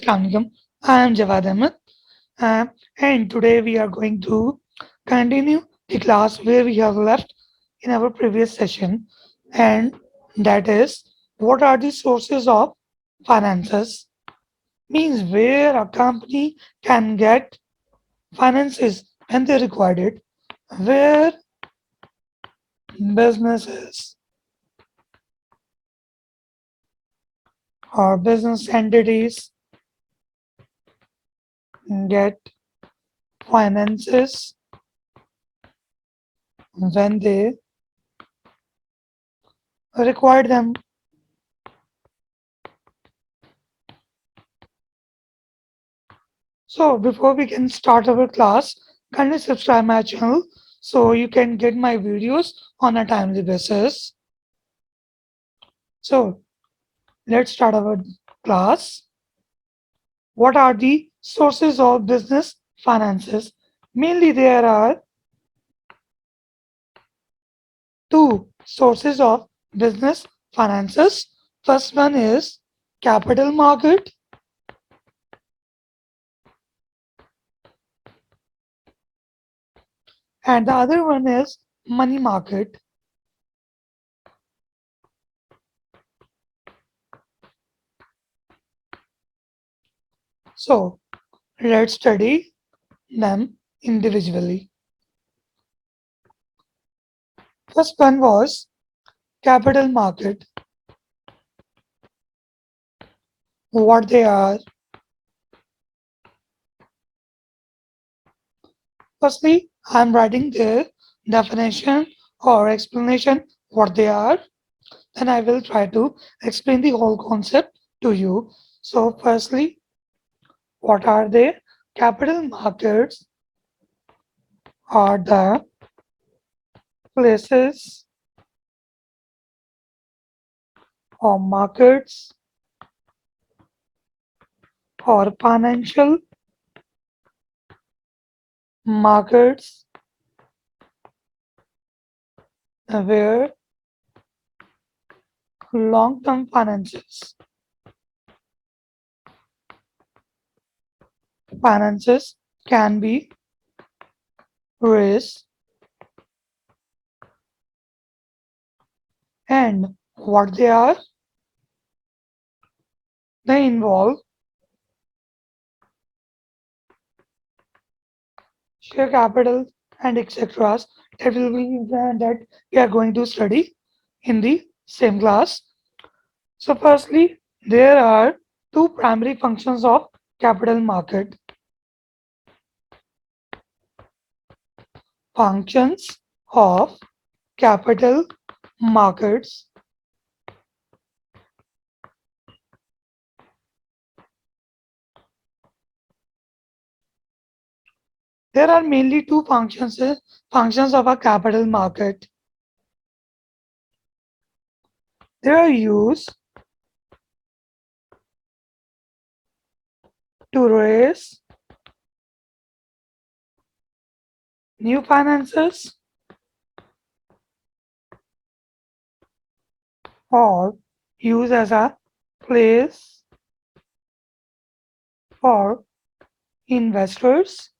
Assalamualaikum. I am Jawad Ahmed, and today we are going to continue the class where we have left in our previous session, and that is what are the sources of finances? Means where a company can get finances when they require it, where businesses or business entities get finances when they require them. So before we can start our class, kindly subscribe my channel so you can get my videos on a timely basis. So let's start our class. What are the sources of business finances? Mainly there are two sources of business finances. First one is capital market and the other one is money market. So let's study them individually. First one was capital market. What they are. Firstly, I'm writing the definition or explanation what they are. Then I will try to explain the whole concept to you. So firstly, what are they? Capital markets are the places or markets or financial markets where long-term finances can be raised, and what they are, they involve share capital and etc. That will be that we are going to study in the same class. So firstly, there are two primary functions of capital market. Functions of capital markets. There are mainly two functions of a capital market. They are used to raise new finances or use as a place for investors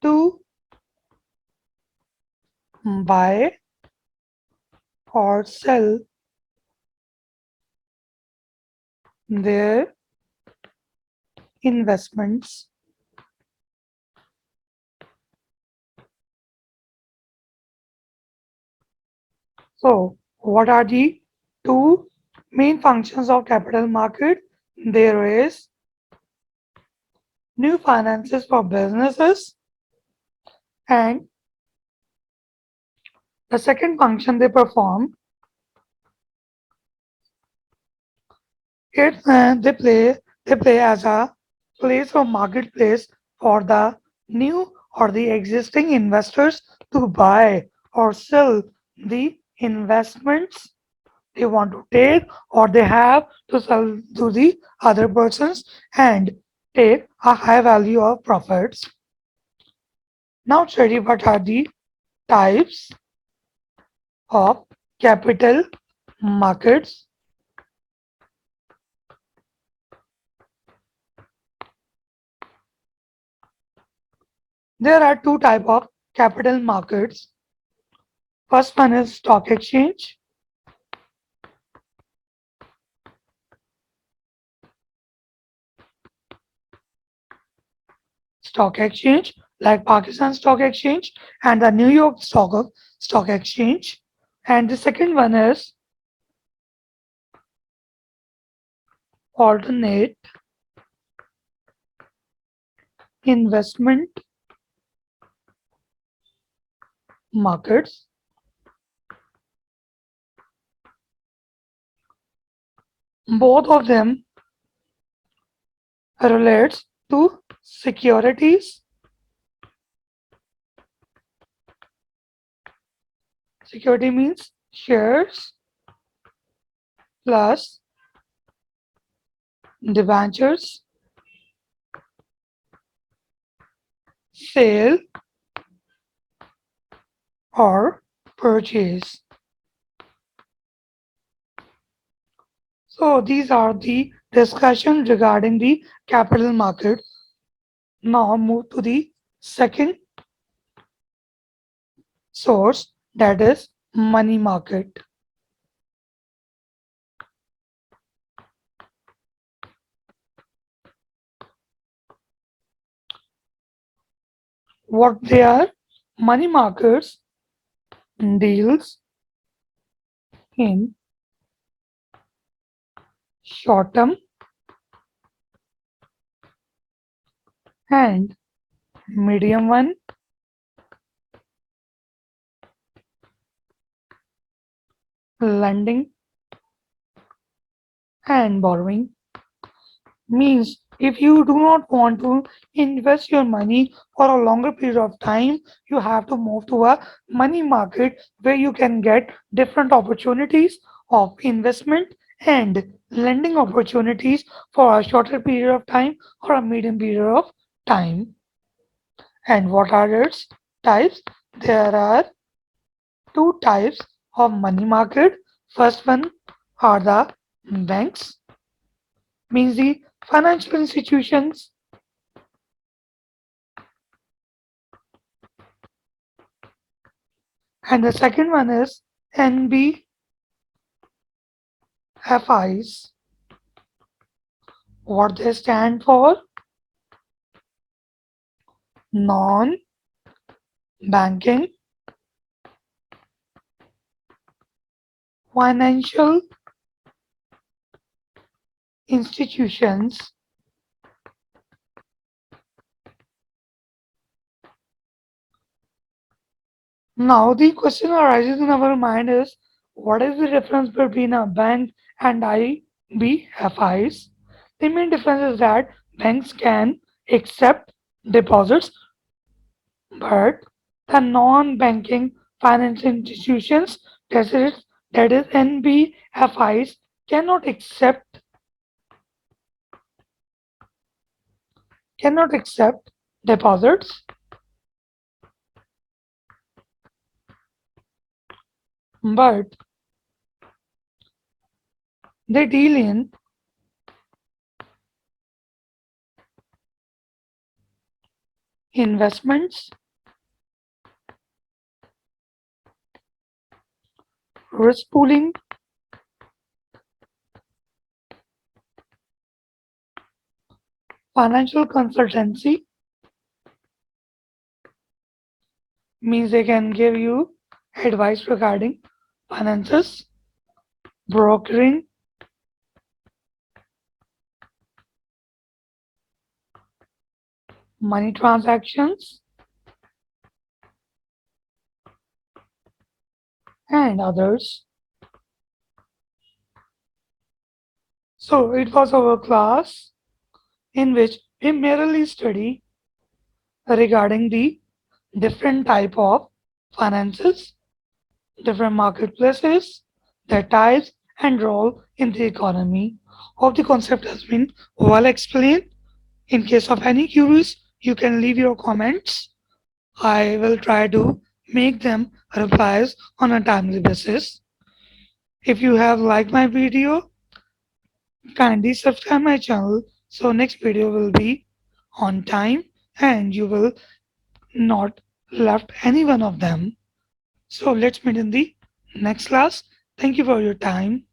to buy or sell their investments. So, what are the two main functions of capital market? There is new finances for businesses, and the second function they perform, they play as a place or marketplace for the new or the existing investors to buy or sell the investments they want to take or they have to sell to the other persons and take a high value of profits. Now study what are the types of capital markets. There are two types of capital markets. First one is stock exchange. Stock exchange like Pakistan Stock Exchange and the New York Stock Exchange. And the second one is alternate investment markets. Both of them relates to securities. Security means shares plus debentures, sale or purchase. So these are the discussion regarding the capital market. Now move to the second source, that is money market. What they are? Money markets deals in short term and medium one lending and borrowing. Means if you do not want to invest your money for a longer period of time, you have to move to a money market where you can get different opportunities of investment and lending opportunities for a shorter period of time or a medium period of time. And what are its types? There are two types of money market. First one are the banks, means the financial institutions, and the second one is NBFIs. What they stand for? Non banking financial institutions. Now the question arises in our mind is, what is the difference between a bank and IBFIs? The main difference is that banks can accept deposits, but the non-banking financial institutions, that is NBFIs, cannot accept deposits, but they deal in investments, risk pooling, financial consultancy, means they can give you advice regarding finances, brokering, money transactions, and others. So it was our class in which we merely study regarding the different type of finances, different marketplaces, their types and role in the economy. Hope the concept has been well explained. In case of any queries, you can leave your comments. I will try to make them replies on a timely basis. If you have liked my video, kindly subscribe my channel so next video will be on time and you will not left any one of them. So let's meet in the next class. Thank you for your time.